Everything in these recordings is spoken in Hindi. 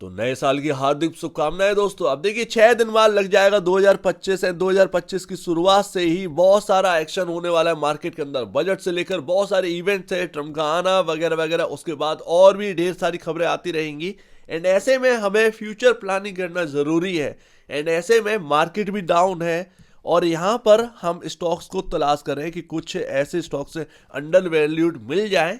तो नए साल की हार्दिक शुभकामनाएं दोस्तों। अब देखिए 6 दिन बाद लग जाएगा 2025 है। 2025 की शुरुआत से ही बहुत सारा एक्शन होने वाला है मार्केट के अंदर। बजट से लेकर बहुत सारे इवेंट्स है, ट्रम्प का आना वगैरह वगैरह, उसके बाद और भी ढेर सारी खबरें आती रहेंगी। एंड ऐसे में हमें फ्यूचर प्लानिंग करना जरूरी है। एंड ऐसे में मार्केट भी डाउन है और यहाँ पर हम स्टॉक्स को तलाश कर रहे हैं कि कुछ ऐसे स्टॉक्स अंडर वैल्यूड मिल जाए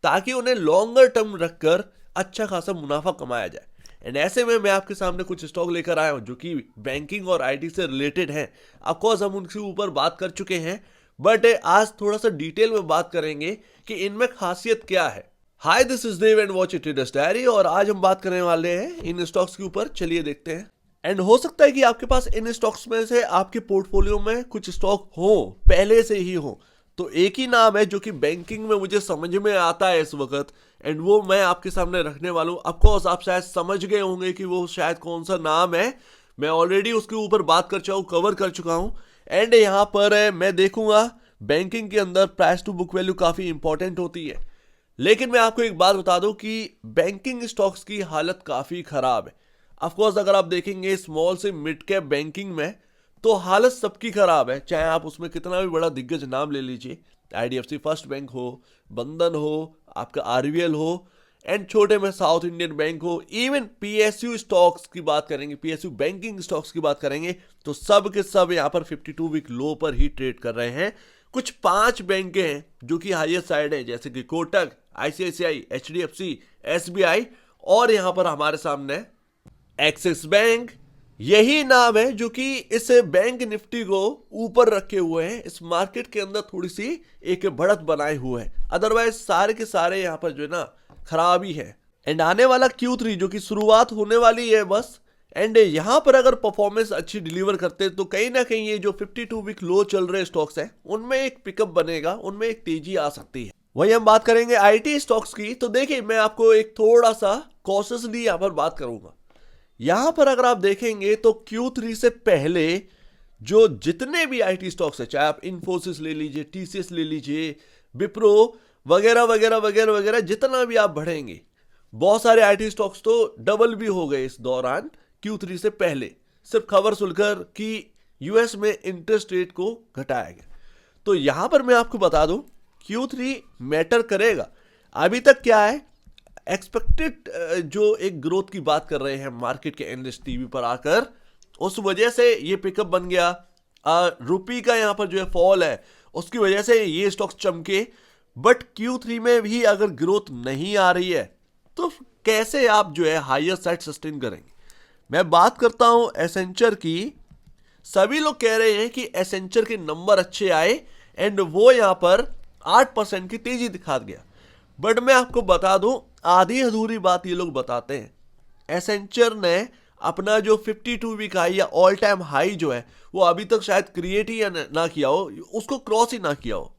ताकि उन्हें लॉन्गर टर्म रखकर अच्छा खासा मुनाफा कमाया जाए। एंड ऐसे में मैं आपके सामने कुछ स्टॉक लेकर आया हूं जो कि बैंकिंग और आईटी से रिलेटेड हैं। ऑफकोर्स हम उनके ऊपर बात कर चुके हैं, बट आज थोड़ा सा डिटेल में बात करेंगे कि इनमें खासियत क्या है। Hi, this is Dev and watch traders diary, और आज हम बात करने वाले हैं इन स्टॉक्स के ऊपर। चलिए देखते हैं। एंड हो सकता है कि आपके पास इन स्टॉक्स में से आपके पोर्टफोलियो में कुछ स्टॉक हो, पहले से ही हो। तो एक ही नाम है जो कि बैंकिंग में मुझे समझ में आता है इस वक्त, एंड वो मैं आपके सामने रखने वाला हूं। ऑफकोर्स आप शायद समझ गए होंगे कि वो शायद कौन सा नाम है। मैं ऑलरेडी उसके ऊपर बात कवर कर चुका हूं। एंड यहाँ पर मैं देखूंगा बैंकिंग के अंदर प्राइस टू बुक वैल्यू काफी इंपॉर्टेंट होती है। लेकिन मैं आपको एक बात बता दूं कि बैंकिंग स्टॉक्स की हालत काफी खराब है। ऑफकोर्स अगर आप देखेंगे स्मॉल से मिड कैप बैंकिंग में तो हालत सबकी खराब है, चाहे आप उसमें कितना भी बड़ा दिग्गज नाम ले लीजिए। आईडीएफसी फर्स्ट बैंक हो, बंधन हो, आपका आरबीएल हो, एंड छोटे में साउथ इंडियन बैंक हो, इवन पीएसयू स्टॉक्स की बात करेंगे, पीएसयू बैंकिंग स्टॉक्स की बात करेंगे, तो सब के सब यहाँ पर 52 वीक लो पर ही ट्रेड कर रहे हैं। कुछ 5 बैंकें हैं जो कि हाईएस्ट साइड हैं, जैसे कि कोटक, आईसीआईसीआई, एचडीएफसी, एसबीआई, और यहाँ पर हमारे सामने एक्सिस बैंक। यही नाम है जो कि इस बैंक निफ्टी को ऊपर रखे हुए हैं, इस मार्केट के अंदर थोड़ी सी एक बढ़त बनाए हुए हैं। अदरवाइज सारे के सारे यहाँ पर जो है ना खराबी है। एंड आने वाला Q3 जो कि शुरुआत होने वाली है बस, एंड यहाँ पर अगर परफॉर्मेंस अच्छी डिलीवर करते हैं तो कहीं ना कहीं ये जो 52 वीक लो चल रहे स्टॉक्स हैं उनमें एक पिकअप बनेगा, उनमें एक तेजी आ सकती है। वही हम बात करेंगे आईटी स्टॉक्स की। तो देखिए मैं आपको एक थोड़ा सा कॉशियसली यहाँ पर बात करूंगा। यहां पर अगर आप देखेंगे तो Q3 से पहले जो जितने भी आईटी स्टॉक्स है, चाहे आप इन्फोसिस ले लीजिए, टीसीएस ले लीजिए, विप्रो वगैरह वगैरह वगैरह वगैरह, जितना भी आप बढ़ेंगे, बहुत सारे आईटी स्टॉक्स तो डबल भी हो गए इस दौरान Q3 से पहले, सिर्फ खबर सुनकर कि यूएस में इंटरेस्ट रेट को घटाया गया। तो यहां पर मैं आपको बता दूं Q3 मैटर करेगा। अभी तक क्या है, एक्सपेक्टेड जो एक ग्रोथ की बात कर रहे हैं मार्केट के एनालिस्ट टीवी पर आकर, उस वजह से ये पिकअप बन गया। रुपी का यहाँ पर जो है फॉल है उसकी वजह से ये स्टॉक्स चमके। बट Q3 में भी अगर ग्रोथ नहीं आ रही है तो कैसे आप जो है हायर साइड सस्टेन करेंगे। मैं बात करता हूं एसेंचर की। सभी लोग कह रहे हैं कि एसेंचर के नंबर अच्छे आए एंड वो यहाँ पर 8% की तेजी दिखा गया। बट मैं आपको बता दूं, आधी अधूरी बात ये लोग बताते हैं। एसेंचर ने अपना जो 52 वीक हाई या ऑल टाइम हाई जो है वो अभी तक शायद क्रिएट ही ना किया हो, उसको क्रॉस ही ना किया हो।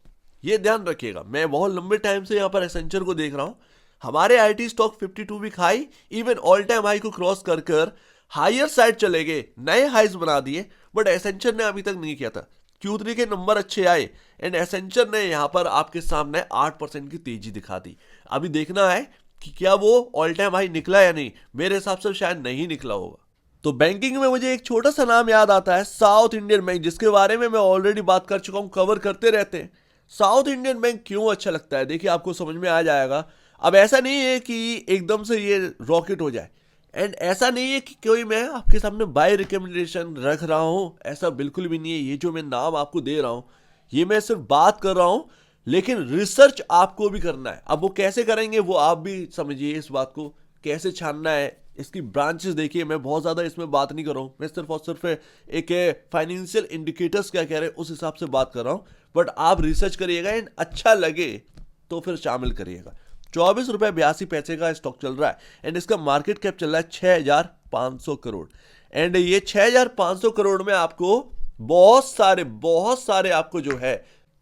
ये ध्यान रखिएगा। मैं बहुत लंबे टाइम से यहाँ पर एसेंचर को देख रहा हूँ। हमारे IT stock 52 week high, even all time high को क्रॉस कर हायर साइड चले गए, नए हाइज बना दिए, बट एसेंचर ने अभी तक नहीं किया था। Q3 के नंबर अच्छे आए एंड एसेंचर ने यहां पर आपके सामने 8% की तेजी दिखा दी। अभी देखना है कि क्या वो ऑल टाइम हाई निकला या नहीं। मेरे हिसाब से शायद नहीं निकला होगा। तो बैंकिंग में मुझे एक छोटा सा नाम याद आता है, साउथ इंडियन बैंक, जिसके बारे में मैं ऑलरेडी बात कर चुका हूं, कवर करते रहते हैं। साउथ इंडियन बैंक क्यों अच्छा लगता है, देखिए आपको समझ में आ जाएगा। अब ऐसा नहीं है कि एकदम से ये रॉकेट हो जाए, एंड ऐसा नहीं है कि कोई मैं आपके सामने बाय रिकमेंडेशन रख रहा हूं, ऐसा बिल्कुल भी नहीं है। ये जो मैं नाम आपको दे रहा हूं ये मैं सिर्फ बात कर रहा हूं, लेकिन रिसर्च आपको भी करना है। अब वो कैसे करेंगे वो आप भी समझिए, इस बात को कैसे छानना है, इसकी ब्रांचेस देखिए। मैं बहुत ज़्यादा इसमें बात नहीं कर रहा हूँ, मैं सिर्फ और सिर्फ एक फाइनेंशियल इंडिकेटर्स क्या कह रहे हैं उस हिसाब से बात कर रहा हूँ। बट आप रिसर्च करिएगा एंड अच्छा लगे तो फिर शामिल करिएगा। 24 रुपये 82 पैसे का स्टॉक चल रहा है एंड इसका मार्केट कैप चल रहा है 6500 करोड़। एंड ये 6500 करोड़ में आपको बहुत सारे आपको जो है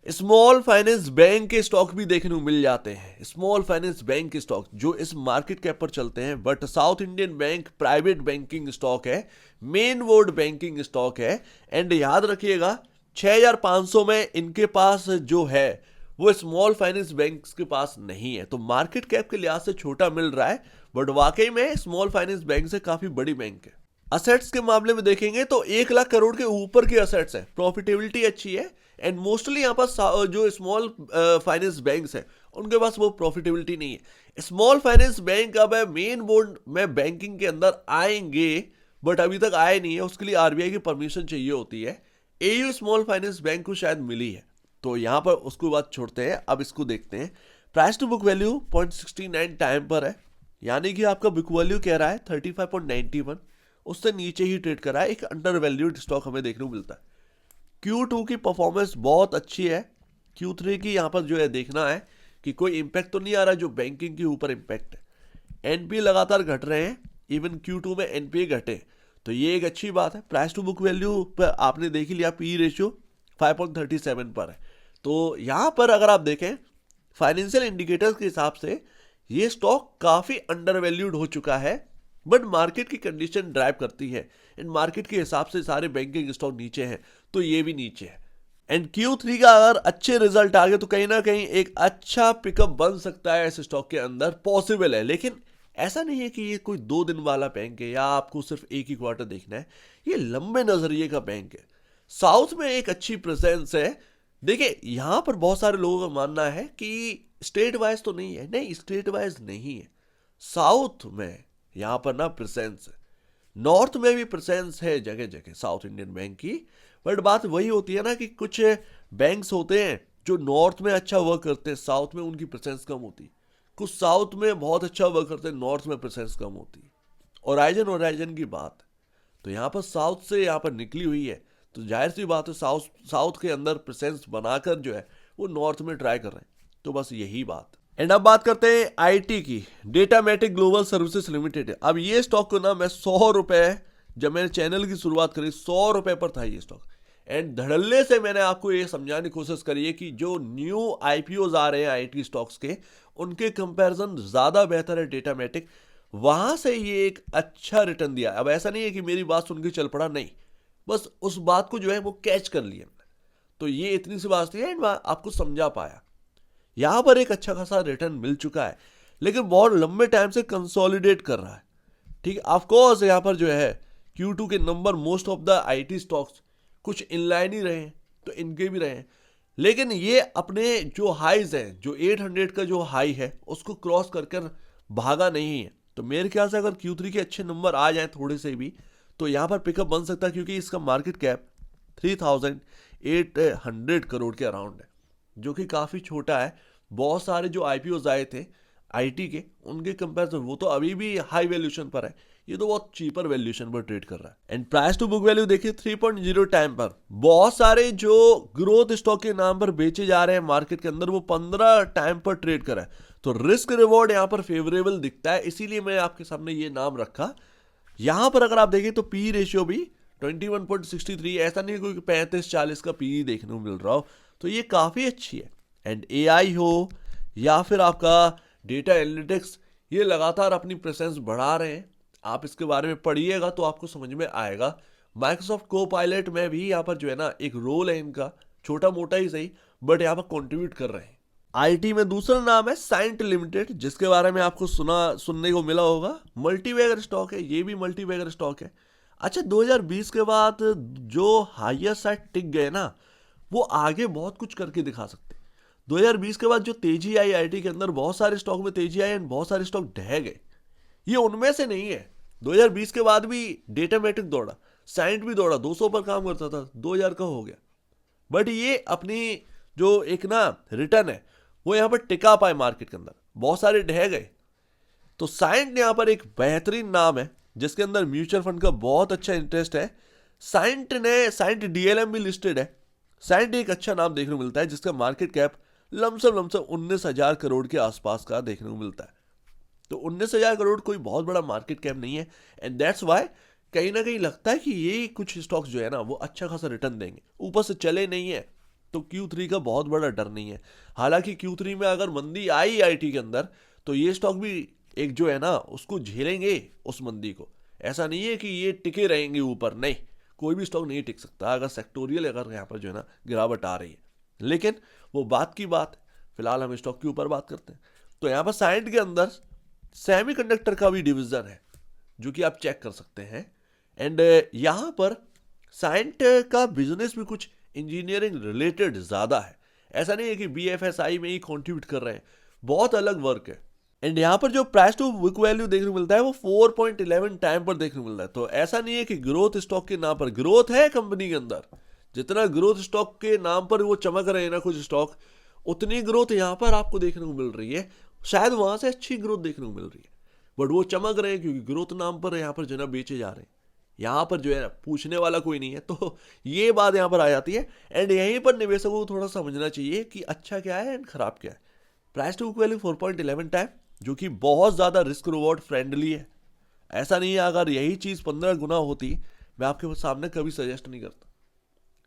स्मॉल फाइनेंस बैंक के स्टॉक भी देखने को मिल जाते हैं। स्मॉल फाइनेंस बैंक के स्टॉक जो इस मार्केट कैप पर चलते हैं, but south Indian bank private banking stock है, मेन बोर्ड बैंकिंग स्टॉक है। एंड याद रखिएगा 6500 में इनके पास जो है वो स्मॉल फाइनेंस बैंक्स के पास नहीं है, तो मार्केट कैप के लिहाज से छोटा मिल रहा है, बट वाकई में स्मॉल फाइनेंस बैंक से काफी बड़ी बैंक है। असेट्स के मामले में देखेंगे तो 1 लाख करोड़ के ऊपर के असेट्स है, प्रॉफिटेबिलिटी अच्छी है। एंड मोस्टली यहाँ पर जो स्मॉल फाइनेंस बैंक्स है उनके पास वो प्रॉफिटेबिलिटी नहीं है। स्मॉल फाइनेंस बैंक अब मेन बोर्ड में बैंकिंग के अंदर आएंगे, बट अभी तक आए नहीं है, उसके लिए आरबीआई की परमिशन चाहिए होती है। एयू स्मॉल फाइनेंस बैंक को शायद मिली है, तो यहाँ पर उसको बात छोड़ते हैं, अब इसको देखते हैं। Price to book value 0.69 time पर है, यानी कि आपका बुक वैल्यू कह रहा है 35.91, उससे नीचे ही ट्रेड कर रहा है। एक अंडर वैल्यूड स्टॉक हमें देखने को मिलता है। Q2 की परफॉर्मेंस बहुत अच्छी है। Q3 की यहाँ पर जो है देखना है कि कोई इंपैक्ट तो नहीं आ रहा जो बैंकिंग के ऊपर इंपैक्ट है। एनपीए लगातार घट रहे हैं, इवन Q2 में एनपीए घटे, तो ये एक अच्छी बात है। प्राइस टू बुक वैल्यू पर आपने देख ही लिया, पी रेशियो 5.37 पर है। तो यहाँ पर अगर आप देखें फाइनेंशियल इंडिकेटर्स के हिसाब से ये स्टॉक काफी अंडर वैल्यूड हो चुका है, बट मार्केट की कंडीशन ड्राइव करती है। एंड मार्केट के हिसाब से सारे बैंकिंग स्टॉक नीचे हैं, तो ये भी नीचे है। एंड Q3 का अगर अच्छे रिजल्ट आ गए तो कहीं ना कहीं एक अच्छा पिकअप बन सकता है इस स्टॉक के अंदर, पॉसिबल है। लेकिन ऐसा नहीं है कि ये कोई 2 दिन वाला बैंक है या आपको सिर्फ एक ही क्वार्टर देखना है, ये लंबे नजरिए का बैंक है। साउथ में एक अच्छी प्रेजेंस है। देखिए यहां पर बहुत सारे लोगों का मानना है कि स्टेट वाइज तो नहीं है, नहीं स्टेट वाइज नहीं है, साउथ में यहां पर ना प्रेजेंस है। नॉर्थ में भी प्रेजेंस है जगह जगह साउथ इंडियन बैंक की, बट बात वही होती है ना कि कुछ बैंक्स होते हैं जो नॉर्थ में अच्छा वर्क करते हैं, साउथ में उनकी प्रेजेंस कम होती है। कुछ साउथ में बहुत अच्छा वर्क करते हैं, नॉर्थ में प्रेजेंस कम होती है। ओराइजन की बात है, तो यहाँ पर साउथ से यहाँ पर निकली हुई है, तो जाहिर सी बात है साउथ के अंदर प्रेजेंस बनाकर जो है वो नॉर्थ में ट्राई कर रहे हैं, तो बस यही बात। एंड अब बात करते हैं आईटी की, डेटामेटिक ग्लोबल सर्विसेज लिमिटेड। अब ये स्टॉक को ना मैं 100 रुपए, जब मैंने चैनल की शुरुआत करी 100 रुपए पर था ये स्टॉक। एंड धड़ल्ले से मैंने आपको ये समझाने की कोशिश करी है कि जो न्यू आईपीओज आ रहे हैं आईटी स्टॉक्स के, उनके कंपैरिजन ज्यादा बेहतर है डेटामेटिक, वहां से ये एक अच्छा रिटर्न दिया। अब ऐसा नहीं है कि मेरी बात सुन के चल पड़ा, नहीं, बस उस बात को जो है वो कैच कर लिया। तो ये इतनी सी बात थी एंड आपको समझा पाया। यहां पर एक अच्छा खासा रिटर्न मिल चुका है, लेकिन बहुत लंबे टाइम से कंसोलिडेट कर रहा है। ठीक है, ऑफ कोर्स यहां पर जो है Q2 के number most of the IT stocks कुछ इनलाइन ही रहे हैं, तो इनके भी रहे हैं, लेकिन ये अपने जो हाईज हैं, जो 800 का जो हाई है उसको क्रॉस कर भागा नहीं है। तो मेरे ख्याल से अगर Q3 के अच्छे नंबर आ जाए थोड़े से भी, तो यहां पर पिकअप बन सकता है, क्योंकि इसका मार्केट कैप 3800 करोड़ के अराउंड है, जो कि काफी छोटा है। बहुत सारे जो आईपीओज आए थे आईटी के, उनके कंपैरिजन वो तो अभी भी हाई वैल्यूएशन पर है, ये तो बहुत चीपर वैल्यूएशन पर ट्रेड कर रहा है। And price to book value देखिए 3.0 टाइम पर। बहुत सारे जो ग्रोथ स्टॉक के नाम पर बेचे जा रहे हैं मार्केट के अंदर, वो 15 टाइम पर ट्रेड कर रहा है, तो रिस्क रिवॉर्ड यहाँ पर फेवरेबल दिखता है, इसीलिए मैं आपके सामने ये नाम रखा। यहां पर अगर आप देखें तो पी रेशियो भी 21.63, ऐसा नहीं कोई 35-40 का पी देखने को मिल रहा हो, तो ये काफी अच्छी है। एंड एआई हो या फिर आपका डेटा एनालिटिक्स, ये लगातार अपनी प्रेजेंस बढ़ा रहे हैं। आप इसके बारे में पढ़िएगा तो आपको समझ में आएगा। माइक्रोसॉफ्ट को पायलट में भी यहाँ पर जो है ना एक रोल है इनका, छोटा मोटा ही सही, बट यहाँ पर कंट्रीब्यूट कर रहे हैं। आईटी में दूसरा नाम है साइंट लिमिटेड, जिसके बारे में आपको सुनने को मिला होगा। मल्टीबैगर स्टॉक है, ये भी मल्टीबैगर स्टॉक है। अच्छा, 2020 के बाद जो हायर साइड टिक गए ना, वो आगे बहुत कुछ करके दिखा सकते हैं। 2020 के बाद जो तेजी आई आईटी के अंदर, बहुत सारे स्टॉक में तेजी आई एंड बहुत सारे स्टॉक ढह गए, ये उनमें से नहीं है। 2020 के बाद भी डेटामेटिक दौड़ा, साइंट भी दौड़ा, 200 पर काम करता था, 2000 का हो गया, बट ये अपनी जो एक ना रिटर्न है वो यहां पर टिका पाए मार्केट के अंदर, बहुत सारे ढह गए। तो साइंट यहां पर एक बेहतरीन नाम है, जिसके अंदर म्यूचुअल फंड का बहुत अच्छा इंटरेस्ट है। साइंट डीएलएम भी लिस्टेड है। साइंट एक अच्छा नाम देखने को मिलता है, जिसका मार्केट कैप लमसम 19,000 करोड़ के आसपास का देखने को मिलता है। तो 19,000 करोड़ कोई बहुत बड़ा मार्केट कैप नहीं है, एंड दैट्स वाई कहीं ना कहीं लगता है कि ये कुछ स्टॉक्स जो है ना वो अच्छा खासा रिटर्न देंगे। ऊपर से चले नहीं है तो Q3 का बहुत बड़ा डर नहीं है। हालांकि Q3 में अगर मंदी आई आईटी के अंदर, तो ये स्टॉक भी एक जो है ना उसको झेलेंगे उस मंदी को। ऐसा नहीं है कि ये टिके रहेंगे ऊपर, नहीं, कोई भी स्टॉक नहीं टिक सकता अगर सेक्टोरियल अगर यहाँ पर जो है ना गिरावट आ रही है। लेकिन वो बात की बात, फिलहाल हम स्टॉक के ऊपर बात करते हैं। तो यहाँ पर साइंट के अंदर सेमीकंडक्टर का भी डिवीजन है जो कि आप चेक कर सकते हैं। एंड यहाँ पर साइंट का बिजनेस भी कुछ इंजीनियरिंग रिलेटेड ज़्यादा है, ऐसा नहीं है कि BFSI में ही कॉन्ट्रीब्यूट कर रहे हैं, बहुत अलग वर्क है। एंड यहाँ पर जो प्राइस टू बुक वैल्यू देखने को मिलता है वो 4.11 टाइम पर देखने को मिलता है। तो ऐसा नहीं है कि ग्रोथ स्टॉक के नाम पर, ग्रोथ है कंपनी के अंदर, जितना ग्रोथ स्टॉक के नाम पर वो चमक रहे हैं ना कुछ स्टॉक, उतनी ग्रोथ यहाँ पर आपको देखने को मिल रही है। शायद वहां से अच्छी ग्रोथ देखने को मिल रही है, बट वो चमक रहे हैं क्योंकि ग्रोथ नाम पर यहाँ पर जो है ना बेचे जा रहे हैं। यहाँ पर जो है ना पूछने वाला कोई नहीं है, तो ये बात यहाँ पर आ जाती है। एंड यहीं पर निवेशकों को थोड़ा समझना चाहिए कि अच्छा क्या है एंड खराब क्या है। Price to book value 4.11 time, जो कि बहुत ज़्यादा रिस्क रिवॉर्ड फ्रेंडली है। ऐसा नहीं है, अगर यही चीज़ 15 गुना होती, मैं आपके सामने कभी सजेस्ट नहीं करता,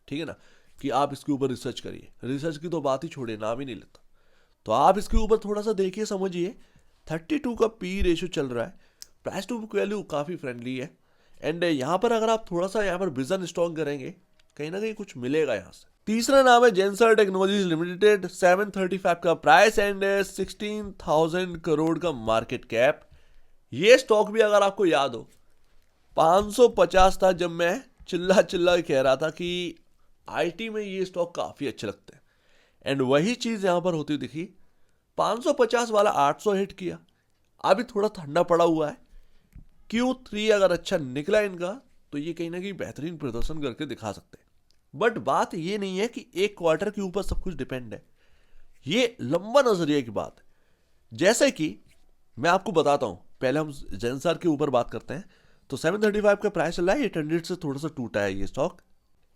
ठीक है ना, कि आप इसके ऊपर रिसर्च करिए। रिसर्च की तो बात ही छोड़िए, नाम ही नहीं लेता। तो आप इसके ऊपर थोड़ा सा देखिए, समझिए। 32 का पी रेशियो चल रहा है, प्राइस टू बुक वैल्यू काफ़ी फ्रेंडली है। एंड यहाँ पर अगर आप थोड़ा सा यहाँ पर विजन स्ट्रॉन्ग करेंगे, कहीं ना कहीं कुछ मिलेगा यहाँ से। तीसरा नाम है जेंसर टेक्नोलॉजीज लिमिटेड, 735 का प्राइस एंड 16,000 करोड़ का मार्केट कैप। ये स्टॉक भी अगर आपको याद हो 550 था, जब मैं चिल्ला कह रहा था कि IT में ये स्टॉक काफ़ी अच्छे लगते हैं। एंड वही चीज़ यहाँ पर होती दिखी, 550 वाला 800 हिट किया, अभी थोड़ा ठंडा पड़ा हुआ है। Q3 अगर अच्छा निकला इनका तो ये कहीं ना कहीं बेहतरीन प्रदर्शन करके दिखा सकते हैं। बट बात ये नहीं है कि एक क्वार्टर के ऊपर सब कुछ डिपेंड है, ये लंबा नजरिए की बात है। जैसे कि मैं आपको बताता हूं, पहले हम जेंसर के ऊपर बात करते हैं। तो 735 का प्राइस चल रहा है, 800 से थोड़ा सा टूटा है ये स्टॉक।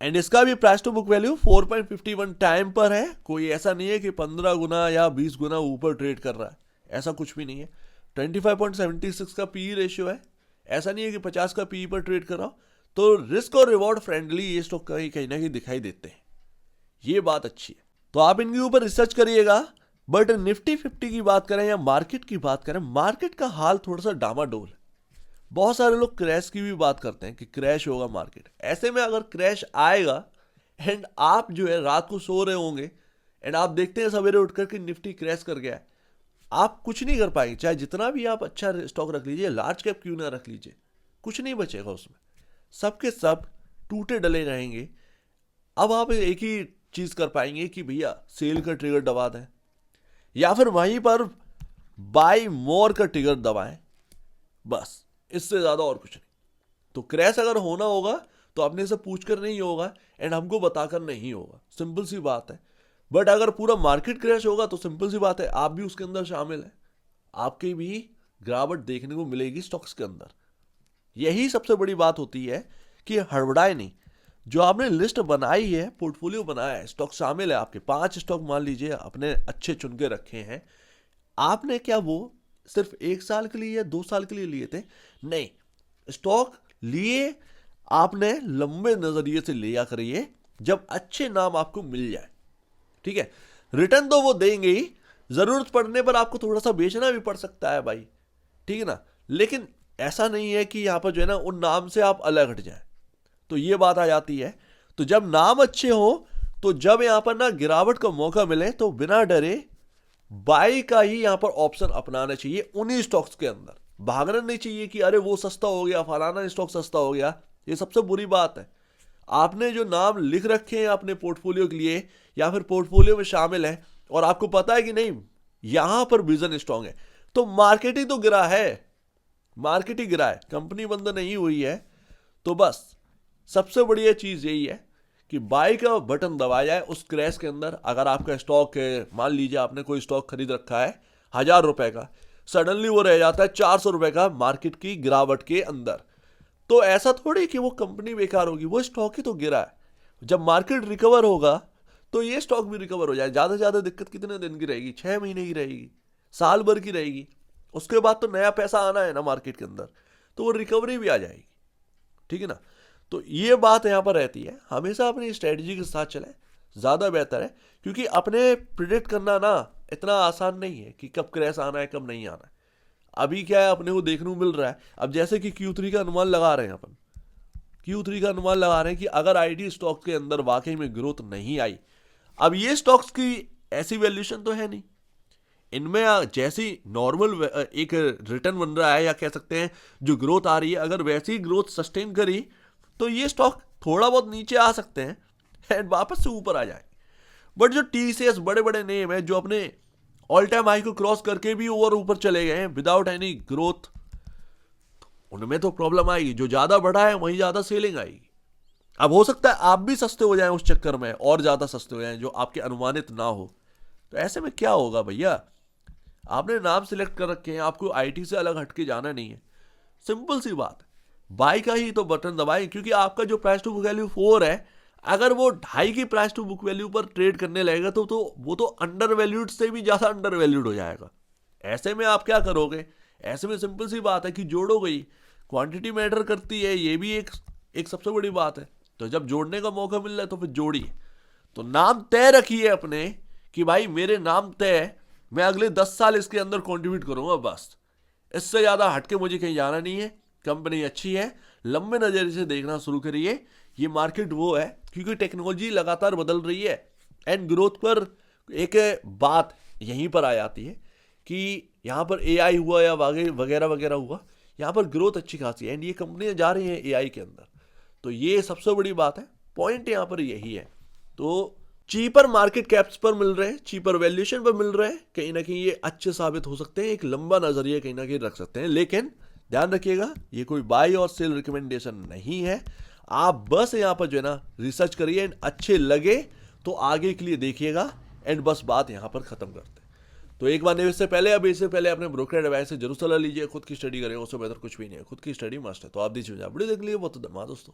एंड इसका भी price to book value 4.51 time पर है। कोई ऐसा नहीं है कि 15 गुना या 20 गुना ऊपर ट्रेड कर रहा है, ऐसा कुछ भी नहीं है। 25.76 का पी रेशियो है, ऐसा नहीं है कि 50 का पी पर ट्रेड कर रहा हो। तो रिस्क और रिवॉर्ड फ्रेंडली ये स्टॉक कहीं ना कहीं दिखाई देते हैं, ये बात अच्छी है। तो आप इनके ऊपर रिसर्च करिएगा। बट निफ्टी 50 की बात करें या मार्केट की बात करें, मार्केट का हाल थोड़ा सा डामाडोल है। बहुत सारे लोग क्रैश की भी बात करते हैं कि क्रैश होगा मार्केट। ऐसे में अगर क्रैश आएगा एंड आप जो है रात को सो रहे होंगे एंड आप देखते हैं सवेरे उठकर कि निफ्टी क्रैश कर गया है, आप कुछ नहीं कर पाएंगे। चाहे जितना भी आप अच्छा स्टॉक रख लीजिए, लार्ज कैप क्यों ना रख लीजिए, कुछ नहीं बचेगा उसमें, सबके सब टूटे डले रहेंगे। अब आप एक ही चीज कर पाएंगे कि भैया सेल का ट्रिगर दबा दें या फिर वहीं पर बाय मोर का ट्रिगर दबाएं, बस इससे ज्यादा और कुछ नहीं। तो क्रैश अगर होना होगा तो अपने से पूछकर नहीं होगा एंड हमको बताकर नहीं होगा, सिंपल सी बात है। बट अगर पूरा मार्केट क्रैश होगा तो सिंपल सी बात है, आप भी उसके अंदर शामिल है, आपकी भी गिरावट देखने को मिलेगी स्टॉक्स के अंदर। यही सबसे बड़ी बात होती है कि हड़बड़ाए नहीं। जो आपने लिस्ट बनाई है, पोर्टफोलियो बनाया है, स्टॉक शामिल है आपके, 5 स्टॉक मान लीजिए अपने अच्छे चुन के रखे हैं, आपने क्या वो सिर्फ 1 साल के लिए या 2 साल के लिए लिए थे? नहीं, स्टॉक लिए आपने लंबे नजरिए से लिया करिए, जब अच्छे नाम आपको मिल जाए, ठीक है। रिटर्न तो वो देंगे ही, जरूरत पड़ने पर आपको थोड़ा सा बेचना भी पड़ सकता है भाई, ठीक है ना। लेकिन ऐसा नहीं है कि यहां पर जो है ना उन नाम से आप अलग हट जाए, तो ये बात आ जाती है। तो जब नाम अच्छे हो, तो जब यहां पर ना गिरावट का मौका मिले तो बिना डरे बाई का ही यहां पर ऑप्शन अपनाना चाहिए उन्हीं स्टॉक्स के अंदर। भागना नहीं चाहिए कि अरे वो सस्ता हो गया, फलाना स्टॉक सस्ता हो गया। ये सबसे बुरी बात है। आपने जो नाम लिख रखे हैं अपने पोर्टफोलियो के लिए या फिर पोर्टफोलियो में शामिल है और आपको पता है कि नहीं यहां पर विजन स्ट्रांग है, तो मार्केट ही तो गिरा है, मार्केट ही गिरा है, कंपनी बंद नहीं हुई है। तो बस सबसे बढ़िया चीज यही है कि बाय का बटन दबाया जाए उस क्रैश के अंदर। अगर आपका स्टॉक है, मान लीजिए आपने कोई स्टॉक खरीद रखा है 1000 रुपए का, सडनली वो रह जाता है 400 रुपए का मार्केट की गिरावट के अंदर, तो ऐसा थोड़ी कि वो कंपनी बेकार होगी, वो स्टॉक ही तो गिरा है। जब मार्केट रिकवर होगा तो ये स्टॉक भी रिकवर हो जाए। ज्यादा से ज्यादा दिक्कत कितने दिन की रहेगी? 6 महीने की रहेगी, साल भर की रहेगी। उसके बाद तो नया पैसा आना है ना मार्केट के अंदर, तो वो रिकवरी भी आ जाएगी, ठीक है ना। तो ये बात यहां पर रहती है, हमेशा अपनी स्ट्रेटजी के साथ चले, ज्यादा बेहतर है। क्योंकि अपने प्रिडिक्ट करना ना इतना आसान नहीं है कि कब क्रैश आना है कब नहीं आना है। अभी क्या है, अपने को देखने को मिल रहा है। अब जैसे कि Q3 का अनुमान लगा रहे हैं अपन, Q3 का अनुमान लगा रहे हैं कि अगर IT स्टॉक के अंदर वाकई में ग्रोथ नहीं आई, अब ये स्टॉक्स की ऐसी वैल्यूएशन तो है नहीं, इनमें जैसी नॉर्मल एक रिटर्न बन रहा है, या कह सकते हैं जो ग्रोथ आ रही है, अगर वैसी ग्रोथ सस्टेन करी तो ये स्टॉक थोड़ा बहुत नीचे आ सकते हैं एंड वापस से ऊपर आ जाए। बट जो टीसीएस बड़े बड़े नेम है जो अपने ऑल टाइम हाई को क्रॉस करके भी और ऊपर चले गए हैं विदाउट एनी ग्रोथ, उनमें तो प्रॉब्लम आएगी। जो ज्यादा बढ़ा है वहीं ज्यादा सेलिंग आएगी। अब हो सकता है आप भी सस्ते हो जाएं उस चक्कर में, और ज्यादा सस्ते हो जाएं जो आपके अनुमानित ना हो। तो ऐसे में क्या होगा भैया, आपने नाम सिलेक्ट कर रखे हैं, आपको आईटी से अलग हटके जाना नहीं है। सिंपल सी बात है, बाई का ही तो बटन दबाएं, क्योंकि आपका जो प्राइस टू बुक वैल्यू 4 है, अगर वो 2.5 की प्राइस टू बुक वैल्यू पर ट्रेड करने लगेगा तो वो तो अंडर वैल्यूड से भी ज्यादा अंडर वैल्यूड हो जाएगा। ऐसे में आप क्या करोगे, ऐसे में सिंपल सी बात है कि जोड़ो गई, क्वांटिटी मैटर करती है, ये भी एक सबसे बड़ी बात है। तो जब जोड़ने का मौका मिल रहा है तो फिर जोड़िए। तो नाम तय रखिए अपने कि भाई मेरे नाम तय, मैं अगले 10 साल इसके अंदर कंट्रीब्यूट करूंगा, बस इससे ज्यादा हटके मुझे कहीं जाना नहीं है। कंपनी अच्छी है, लंबे नजरिए से देखना शुरू करिए। ये मार्केट वो है क्योंकि टेक्नोलॉजी लगातार बदल रही है एंड ग्रोथ पर एक बात यहीं पर आ जाती है कि यहाँ पर एआई हुआ या वगैरह वगैरह हुआ, यहाँ पर ग्रोथ अच्छी खासी है एंड ये कंपनियां जा रही हैं एआई के अंदर। तो ये सबसे बड़ी बात है, पॉइंट यहाँ पर यही है। तो चीपर मार्केट कैप्स पर मिल रहे हैं, चीपर वैल्यूएशन पर मिल रहे हैं, कहीं ना कहीं ये अच्छे साबित हो सकते हैं, एक लंबा नजरिया कहीं ना कहीं रख सकते हैं। लेकिन ध्यान रखिएगा, ये कोई बाय और सेल रिकमेंडेशन नहीं है। आप बस यहाँ पर जो है ना रिसर्च करिए एंड अच्छे लगे तो आगे के लिए देखिएगा एंड बस बात यहाँ पर खत्म करते हैं। तो एक बार नहीं, इससे पहले अब इससे पहले अपने ब्रोकर एडवाइस से जरूर सलाह लीजिए। खुद की स्टडी करें, उससे बेहतर कुछ भी नहीं है, खुद की स्टडी मस्ट है। तो आप दीजिए वीडियो देख लीजिए, बहुत धन्यवाद दोस्तों।